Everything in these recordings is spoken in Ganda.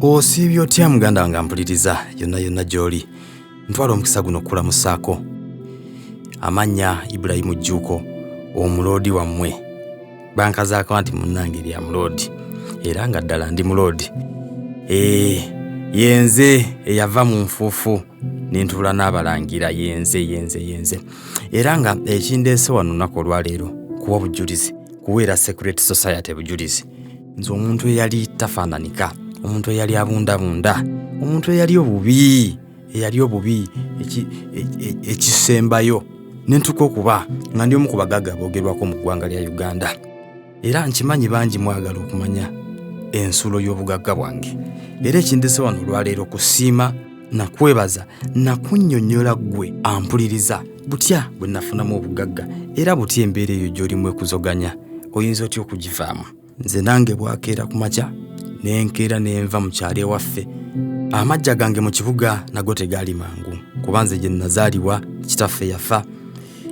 Osiibye otya muganda wange ampuliriza yonna gy'oli. Ntwala omukisa guno okulamusaako. Amannya Ibrahimu Jjuuko, omuloodi wammwe. Bankazaako nti munnange lya muloodi, era nga ddala ndi muloodi. Yenze eyava mu nfuufu n'entuula n'abalangira yenze. Era nga ekindeese wano lunaku olwaleero kuwa bujulizi, kuweera Secret Society bujulizi. Nze omuntu eyali tafaananika, omuntu eyali abundabunda, omuntu eyali obubi ekisembayo nentuka okuba nga ndi omu ku bagagga boogerwako mu ggwanga lya Uganda. Era nkimanyi bangi mwagala okumanya ensulo y'obugagga bwange. Era ekindese wano olwaleero kusiima na kwebaza na kunnyonnyola ggwe ampuliriza butya bwe nafunamu obugagga, era butya embeera eyo gy'olimu ekuzoganya oyinza otya okugivaamu. Nze nange bwakeera ku makya nenkeera nenva mu kyalo ewaffe. Amajja gange mu kibuga nago tegaali mangu, kuba nze gye nazaalibwa kitaffe yafa,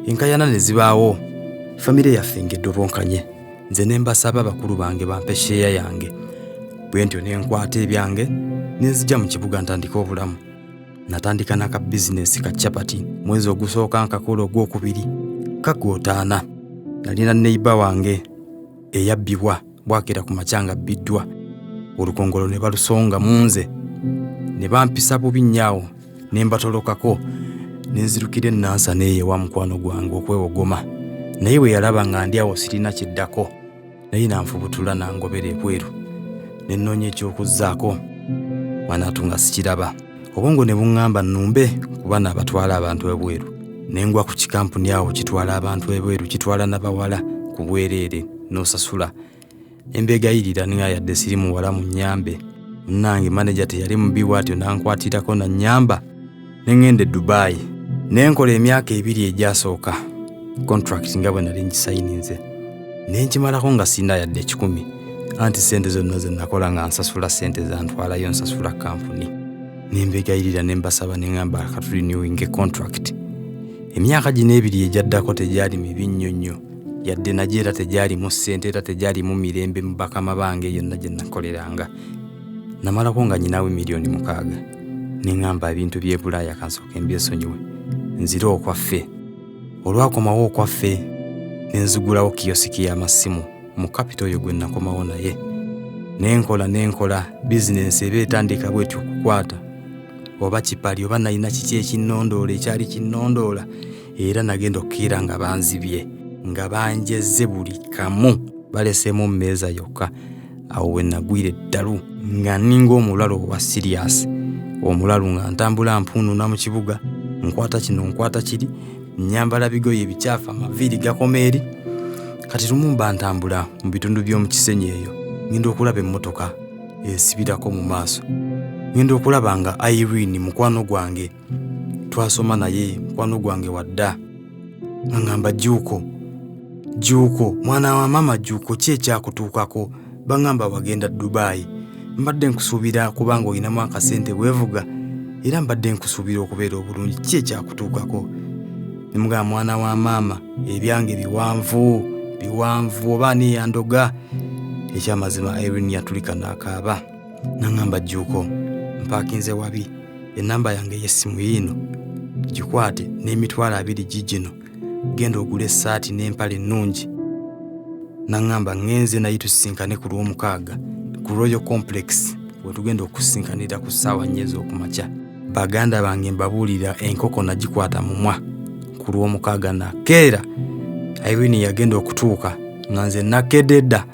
enkayana ne zibaawo, famire yaffe ngedde bonkanye. Nze ne mbasaba bakulu bange bampe sheeya yange, bwe ntyo ne nkwata ebyange ne nzija mu kibuga ntandika obulamu. Natandika n'aka bizinesi ka chapati. Mwezi ogusooka nkakola ogwokubiri kagootaana. Nalina neiba wange eyabbibwa, bwakeera ku makyanga bbiddwa. Olukongolo ne balusonga munze ne bampisa bubi nnyawo, ne mbatolokako ne nzirukira Nansana ewa mukwano gwange okwewogoma. Naye bwe yalaba nga ndi awo sirina kiddako, naye nanfubutula nangobera ebweru ne nnoonya ekyokuzzaako, manatunga sikiraba. Obwongo ne buŋŋamba nnumbe kuba n'abatwala abantu ebweru. Ne ngwa ku kikampuni awo kitwala abantu ebweru, kitwala n'abawala ku bwereere n'osasula. Embegayirira nga yadde siri muwala mu nnyambe. Munnange manager teyali mubi bw'atyo nankwatirako na nnyamba ne ŋŋenda e Dubai. Ne nkola emyaka 2 egyasooka contract nga bwe nali ngisayininze. Ne nkimalako nga sirina yadde 10, anti ssente zonna ze nakola nga nsasula ssente zantwalayo nsasula kampuni. Ne mbegayirira ne mbasaba ne ŋŋamba akatulinewinge contract. Emyaka gino 2 egyaddako tegyali mibi nnyonnyo, yadde nagyo era tegyalimu ssente, era tegyalimu mirembe mu bakama bange yonna gye nakoleranga. Namalako nga nyinawo $6,000,000. Ne ŋŋamba ebintu by'e Bulaaya kansooka mbyesonyiwe, nzire okwaffe. Olwakomawo okwaffe ne nzigulawo kiyosiki y'amasimu mu kapito oyo gwe nakomawo naye. Nenkola bizinensi eba etandika bwetyo okukwata, oba kipali oba nalina kiki ekinnondoola ekyali kinnondoola, era nagenda okukiira nga banzibye, nga banjezze buli kamu, baleseemu mu mmeeza yokka. Awo we nagwira eddalu nga nninga omulalu owa sirias, omulalu nga ntambula mpuununa mu kibuga, nkwata kino nkwata kiri, nnyambala bigoye ebicaafu, amaviiri gakoma eri. Kati lumu mba ntambula mu bitundu by'omu Kisenyi eyo, ngenda okulaba emmotoka esibirako mu maaso. Ngenda okulaba nga Irene mukwano gwange, twasoma naye mukwano gwange wadda. Ngamba Jjuuko, mwana wa mama Jjuuko, ki ekyakutuukako? Bangamba wagenda Dubai. Mbadde nkusuubira kubanga olinamu akasente weevuga, era mbadde nkusuubira okubeera obulungi, ki ekyakutuukako? Ne mugamba mwana wa maama, ebyange biwanvu oba neyandoga. Ekyamazima Irene yatulika n'akaaba. Nangamba Jjuuko, mpaakinze wabi, ennamba yange y'essimu yiino, gikwate n'Emitwalo 2 gigino, genda ogula essaati n'empale ennungi. Nangamba ngenze naye tusisinkane ku Lwomukaaga ku Royal Complex, we tugenda okusinkanira ku ssaawa 4 ez'okumakya. Baganda bange mbabuulira enkoko nagikwata mumwa ku Lwomukaaga nakeera. Irene yagenda okutuuka nga nze nakedde dda,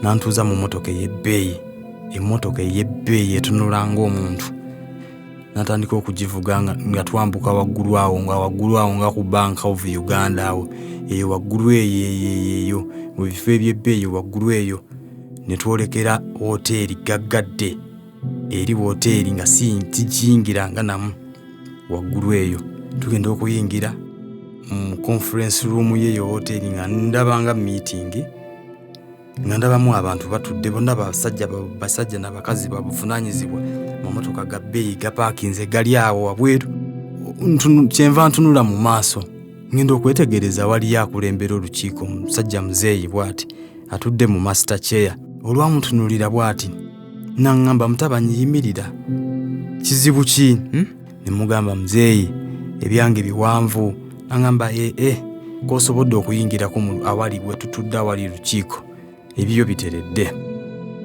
nantuuza mu mmotoka ey'ebbeeyi, emmotoka ey'ebbeeyi etunula ng'omuntu. Natandika okugivuga nga twambuka waggulu awo nga ku Bank of Uganda awo, eyo waggulu eyo mu bifo eby'ebbeeyi waggulu eyo. Ne twolekera hoteeri gaggadde, eri hoteeri nga tijingiranga namu waggulu eyo. Tugenda okuyingira mu conference room y'eyo hoteeri nga ndabanga meeting, nga ndabamu abantu batudde bonna basajja n'abakazi babuvunaanyizibwa. Mamotoka ga bbeeyi gapaakinze gali awo wabweru. Kyenva ntunula mu maaso, ngenda okwetegereza waliyo akulembera olukiiko, musajja muzeeyi bw'ati atudde mu master chair. Olwamutunulira bw'ati n'aŋŋamba, Mutabanyi yimirira, kizibu ki? Ne mugamba, Muzeeyi, ebyange biwanvu. N'aŋŋamba, k'osobodde okuyingirako awali we tutudde awali lukiiko, ebyo biteredde.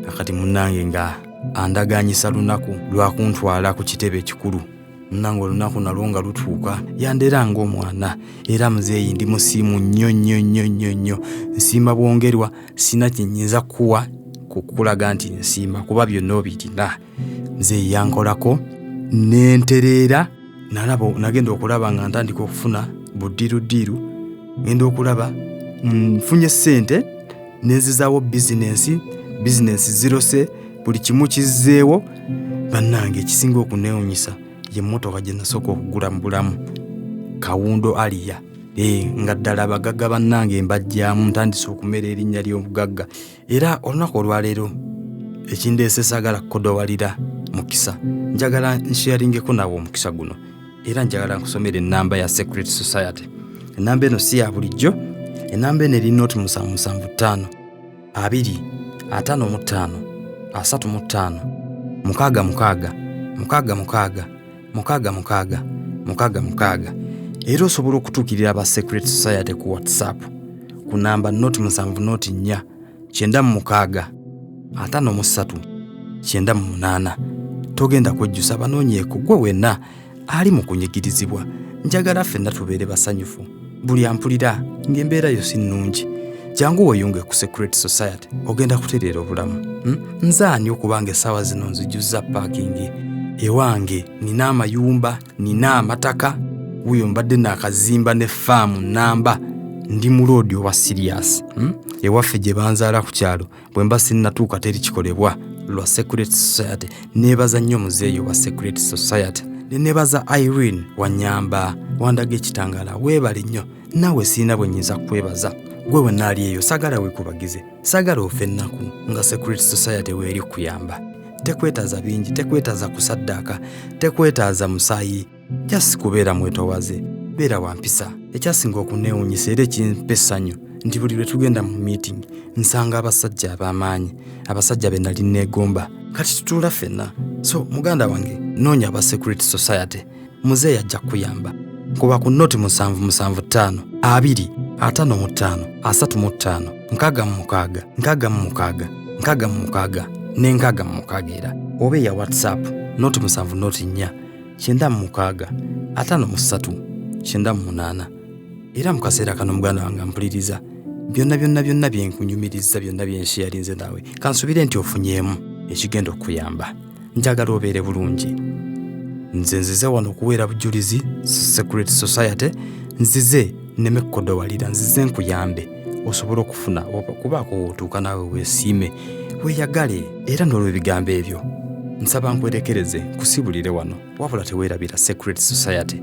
Akati munnange nga andaganyisa lunaku lwakuntwala ku kitebe ekikulu. Munnange olunaku nalwo nga lutuuka, yandera ng'omwana. Era Muzeeyi ndi musiimu nnyo. Nsiima bwongerwa, sina kyenyinza kuwa kukulaga nti nsiima, kuba byonna obirina. Muzeeyi yankolako nentereera. Nagenda okulaba nga ntandika okufuna buddirudiru. Ngenda okulaba nfunye ssente, nenzizaawo bizinensi zirose, buli kimu kizzeewo. Bannange ekisinga okuneewuunyisa y'emmotoka gye nasooka okugula mu bulamu, Kawundo Aliya. Nga ddala abagagga bannange mbajjaamu, ntandise okumera erinnya ly'obugagga. Era olunaku olwaleero ekindeese saagala kukodowalira mukisa, njagala nsharingeko nawe omukisa guno, era njagala nkusomera ennamba ya Secret Society. Ennamba eno si ya bulijjo. Ennamba eno eri noti 775 2 55 35 66. Era osobola okutuukirira aba Secret Society ku WhatsApp ku namba noti 704 956 53 98. Togenda kwejjusa banoonyeeko, gwe wenna ali mu kunyigirizibwa. Njagala ffenna tubeere basanyufu. Buli ampulira ng'embeera yo si nnungi, jangu weyunge ku Secret Society, ogenda kutereera obulamu. Nze ani okubanga essaawa zino nzijjuzza paakingi ewange? Nina amayumba, nina amataka, wuyo mbadde n'akazimba ne faamu namba. Ndi mu loodi oba sirias. Ewaffe gye banzaala ku kyalo, bwe mba sinnatuuka teri kikolebwa lwa Secret Society. Neebaza nnyo Muzeeyi wa Secret Society. Neebaza Irene Wanyamba, wandaga ekitangaala. Weebale nnyo. Naawe siina bwe nnyinza kwebaza. Gwe wenna ali eyo, saagala weekubagize, saagala ofe ennaku nga Secret Society weeri kuyamba. Tekwetaaza bingi, tekwetaaza kusaddaaka, tekwetaaza musaayi, just kubeera mwetowaze, beera wampisa. Ekyasinga okuneewuunyisa era ekimpa essanyu nti buli lwe tugenda mu meeting nsanga abasajja ab'amaanyi, abasajja be nali neegomba. Kati tutuula ffenna. So muganda wange, noonya aba Secret Society. Muzeeyi ajja kuyamba. Kuba ku noti 775 2 55 35 66 66 era oba ya WhatsApp noti 704 956 53 98. Era mu kaseera kano muganda wange mpuliriza byonna byenkunyumiriza, byonna byensharinze naawe, kansubire nti ofunyeemu ekigenda okuyamba. Njagala obeere bulungi. Nzize wano okuweera bujulizi Secret Society. Nzize nneme kukodowalira, nzize nkuyambe osobole okufuna okubaako wootuuka naawe weesiime, weeyagale. Era n'olw'ebigambo ebyo nsaba nkwerekereze kusibulire wano, wabula teweerabira Secret Society.